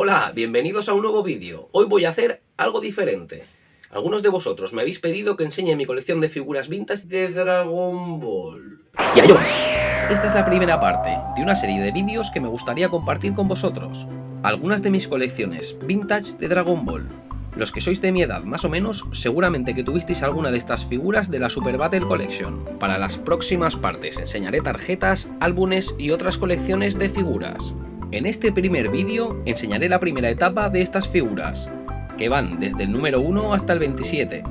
Hola, bienvenidos a un nuevo vídeo. Hoy voy a hacer algo diferente. Algunos de vosotros me habéis pedido que enseñe mi colección de figuras vintage de Dragon Ball. Y ahí vamos. Esta es la primera parte de una serie de vídeos que me gustaría compartir con vosotros. Algunas de mis colecciones vintage de Dragon Ball. Los que sois de mi edad más o menos, seguramente que tuvisteis alguna de estas figuras de la Super Battle Collection. Para las próximas partes enseñaré tarjetas, álbumes y otras colecciones de figuras. En este primer vídeo enseñaré la primera etapa de estas figuras, que van desde el número 1 hasta el 27,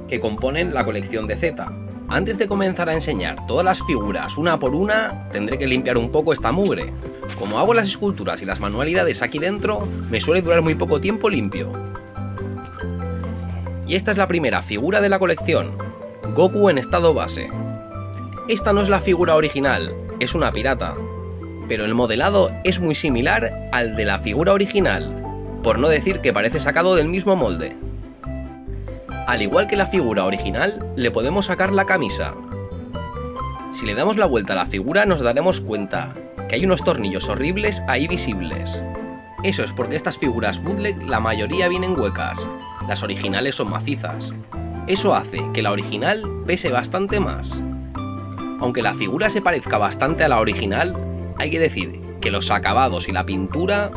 que componen la colección de Z. Antes de comenzar a enseñar todas las figuras una por una, tendré que limpiar un poco esta mugre. Como hago las esculturas y las manualidades aquí dentro, me suele durar muy poco tiempo limpio. Y esta es la primera figura de la colección, Goku en estado base. Esta no es la figura original, es una pirata, pero el modelado es muy similar al de la figura original, por no decir que parece sacado del mismo molde. Al igual que la figura original, le podemos sacar la camisa. Si le damos la vuelta a la figura nos daremos cuenta que hay unos tornillos horribles ahí visibles. Eso es porque estas figuras bootleg la mayoría vienen huecas, las originales son macizas. Eso hace que la original pese bastante más. Aunque la figura se parezca bastante a la original, hay que decir que los acabados y la pintura,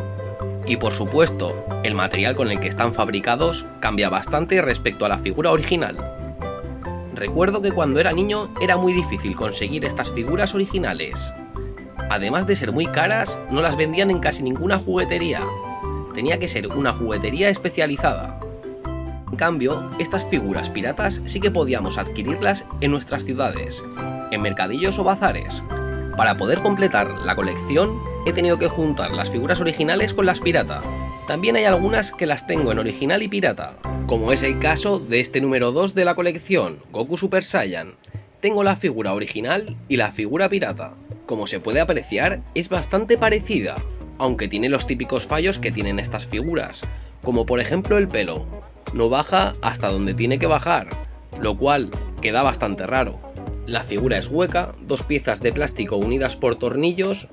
y por supuesto el material con el que están fabricados, cambia bastante respecto a la figura original. Recuerdo que cuando era niño era muy difícil conseguir estas figuras originales. Además de ser muy caras, no las vendían en casi ninguna juguetería. Tenía que ser una juguetería especializada. En cambio, estas figuras piratas sí que podíamos adquirirlas en nuestras ciudades, en mercadillos o bazares. Para poder completar la colección, he tenido que juntar las figuras originales con las pirata. También hay algunas que las tengo en original y pirata, como es el caso de este número 2 de la colección, Goku Super Saiyan. Tengo la figura original y la figura pirata. Como se puede apreciar, es bastante parecida, aunque tiene los típicos fallos que tienen estas figuras, como por ejemplo el pelo. No baja hasta donde tiene que bajar, lo cual queda bastante raro. La figura es hueca, dos piezas de plástico unidas por tornillos,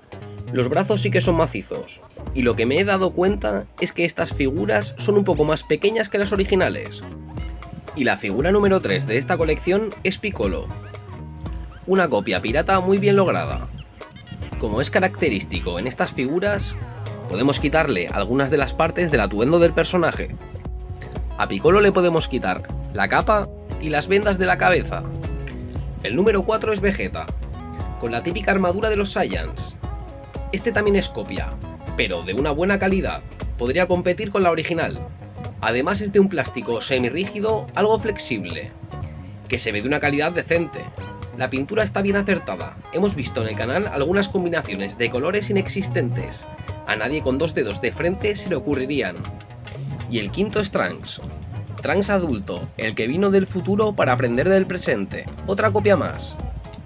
los brazos sí que son macizos, y lo que me he dado cuenta es que estas figuras son un poco más pequeñas que las originales. Y la figura número 3 de esta colección es Piccolo, una copia pirata muy bien lograda. Como es característico en estas figuras, podemos quitarle algunas de las partes del atuendo del personaje. A Piccolo le podemos quitar la capa y las vendas de la cabeza. El número 4 es Vegeta, con la típica armadura de los Saiyans. Este también es copia, pero de una buena calidad, podría competir con la original. Además es de un plástico semirrígido algo flexible, que se ve de una calidad decente. La pintura está bien acertada, hemos visto en el canal algunas combinaciones de colores inexistentes. A nadie con dos dedos de frente se le ocurrirían. Y el quinto es Trunks. Trunks adulto, el que vino del futuro para aprender del presente, otra copia más.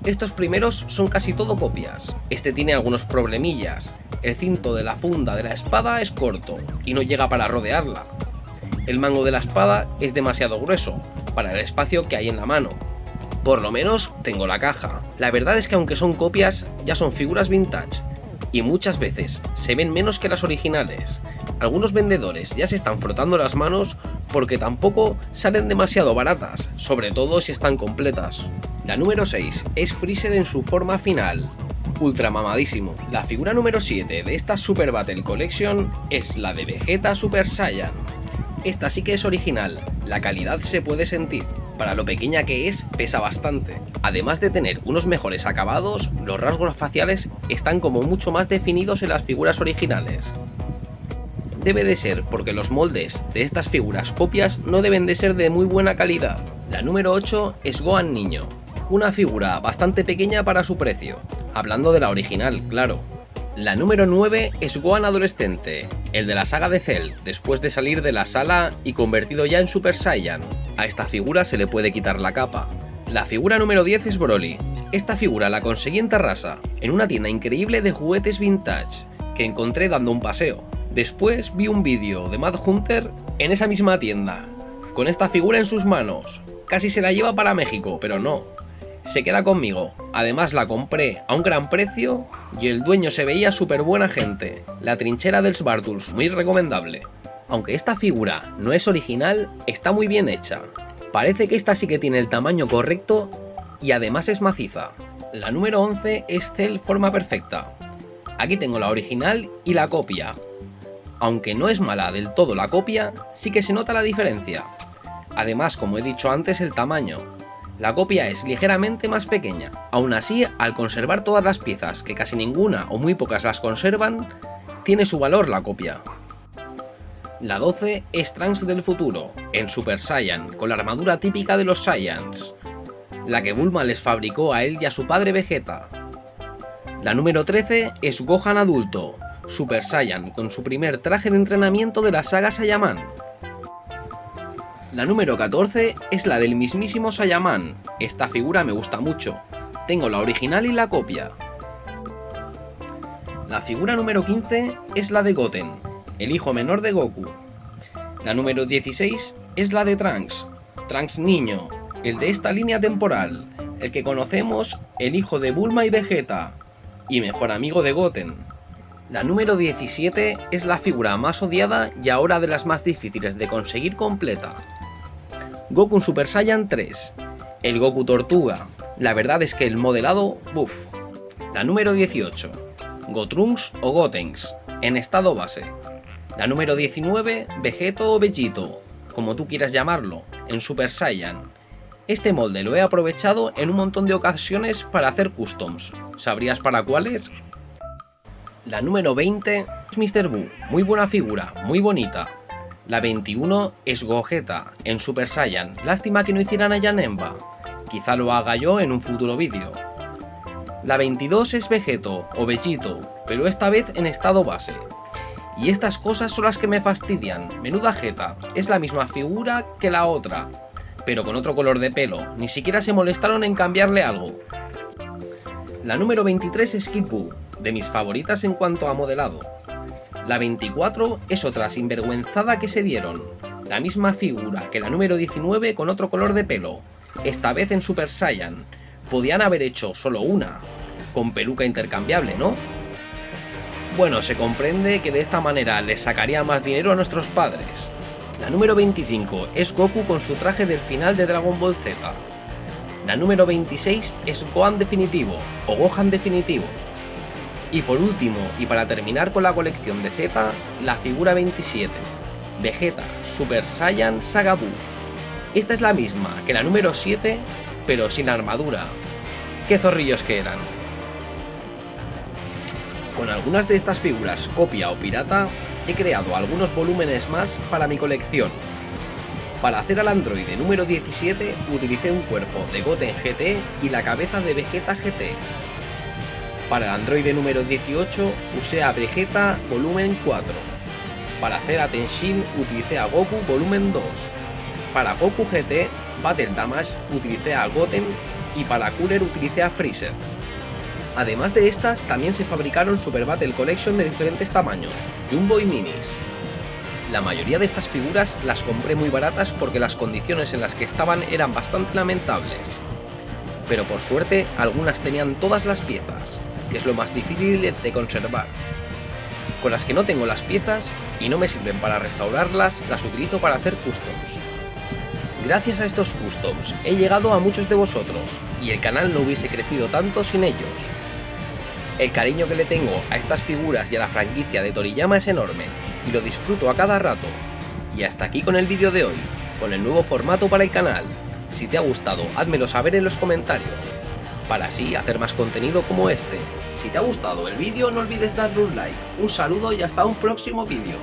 Estos primeros son casi todo copias. Este tiene algunos problemillas. El cinto de la funda de la espada es corto y no llega para rodearla. El mango de la espada es demasiado grueso para el espacio que hay en la mano. Por lo menos tengo la caja. La verdad es que aunque son copias, ya son figuras vintage y muchas veces se ven menos que las originales. Algunos vendedores ya se están frotando las manos porque tampoco salen demasiado baratas, sobre todo si están completas. La número 6 es Freezer en su forma final, ultra mamadísimo. La figura número 7 de esta Super Battle Collection es la de Vegeta Super Saiyan. Esta sí que es original, la calidad se puede sentir. Para lo pequeña que es, pesa bastante. Además de tener unos mejores acabados, los rasgos faciales están como mucho más definidos en las figuras originales. Debe de ser porque los moldes de estas figuras copias no deben de ser de muy buena calidad. La número 8 es Gohan niño, una figura bastante pequeña para su precio, hablando de la original, claro. La número 9 es Gohan adolescente, el de la saga de Cell, después de salir de la sala y convertido ya en Super Saiyan. A esta figura se le puede quitar la capa. La figura número 10 es Broly. Esta figura la conseguí en Terrassa, en una tienda increíble de juguetes vintage, que encontré dando un paseo. Después vi un vídeo de Mad Hunter en esa misma tienda, con esta figura en sus manos. Casi se la lleva para México, pero no. Se queda conmigo, además la compré a un gran precio y el dueño se veía súper buena gente. La trinchera dels Bártuls, muy recomendable. Aunque esta figura no es original, está muy bien hecha. Parece que esta sí que tiene el tamaño correcto y además es maciza. La número 11 es Cell Forma Perfecta. Aquí tengo la original y la copia. Aunque no es mala del todo la copia, sí que se nota la diferencia. Además, como he dicho antes, el tamaño. La copia es ligeramente más pequeña. Aún así, al conservar todas las piezas, que casi ninguna o muy pocas las conservan, tiene su valor la copia. La 12 es Trunks del futuro, en Super Saiyan, con la armadura típica de los Saiyans, la que Bulma les fabricó a él y a su padre Vegeta. La número 13 es Gohan adulto, Super Saiyan, con su primer traje de entrenamiento de la saga Saiyaman. La número 14 es la del mismísimo Saiyaman. Esta figura me gusta mucho. Tengo la original y la copia. La figura número 15 es la de Goten, el hijo menor de Goku. La número 16 es la de Trunks, Trunks niño, el de esta línea temporal, el que conocemos, el hijo de Bulma y Vegeta, y mejor amigo de Goten. La número 17 es la figura más odiada y ahora de las más difíciles de conseguir completa. Goku Super Saiyan 3, el Goku Tortuga. La verdad es que el modelado, ¡buf! La número 18, Gotrunks o Gotenks, en estado base. La número 19, Vegeto o Vegito, como tú quieras llamarlo, en Super Saiyan. Este molde lo he aprovechado en un montón de ocasiones para hacer customs. ¿Sabrías para cuáles? La número 20 es Mr. Buu, muy buena figura, muy bonita. La 21 es Gogeta, en Super Saiyan, lástima que no hicieran a Janemba. Quizá lo haga yo en un futuro vídeo. La 22 es Vegeto o Vegito, pero esta vez en estado base. Y estas cosas son las que me fastidian, menuda jeta, es la misma figura que la otra, pero con otro color de pelo, ni siquiera se molestaron en cambiarle algo. La número 23 es Kid Buu, de mis favoritas en cuanto a modelado. La 24 es otra sinvergüenzada que se dieron, la misma figura que la número 19 con otro color de pelo, esta vez en Super Saiyan. Podían haber hecho solo una, con peluca intercambiable, ¿no? Bueno, se comprende que de esta manera les sacaría más dinero a nuestros padres. La número 25 es Goku con su traje del final de Dragon Ball Z. La número 26 es Gohan definitivo, o Gohan definitivo. Y por último, y para terminar con la colección de Z, la figura 27, Vegeta Super Saiyan Saga Buu. Esta es la misma que la número 7, pero sin armadura. ¡Qué zorrillos que eran! Con algunas de estas figuras copia o pirata, he creado algunos volúmenes más para mi colección. Para hacer al androide número 17 utilicé un cuerpo de Goten GT y la cabeza de Vegeta GT. Para el androide número 18 usé a Vegeta volumen 4. Para hacer a Tenshin utilicé a Goku volumen 2. Para Goku GT Battle Damage utilicé a Goten y para Cooler utilicé a Freezer. Además de estas, también se fabricaron Super Battle Collection de diferentes tamaños, Jumbo y Minis. La mayoría de estas figuras las compré muy baratas porque las condiciones en las que estaban eran bastante lamentables. Pero por suerte, algunas tenían todas las piezas, que es lo más difícil de conservar. Con las que no tengo las piezas y no me sirven para restaurarlas, las utilizo para hacer customs. Gracias a estos customs he llegado a muchos de vosotros, y el canal no hubiese crecido tanto sin ellos. El cariño que le tengo a estas figuras y a la franquicia de Toriyama es enorme, y lo disfruto a cada rato. Y hasta aquí con el vídeo de hoy, con el nuevo formato para el canal. Si te ha gustado, házmelo saber en los comentarios, para así hacer más contenido como este. Si te ha gustado el vídeo, no olvides darle un like, un saludo y hasta un próximo vídeo.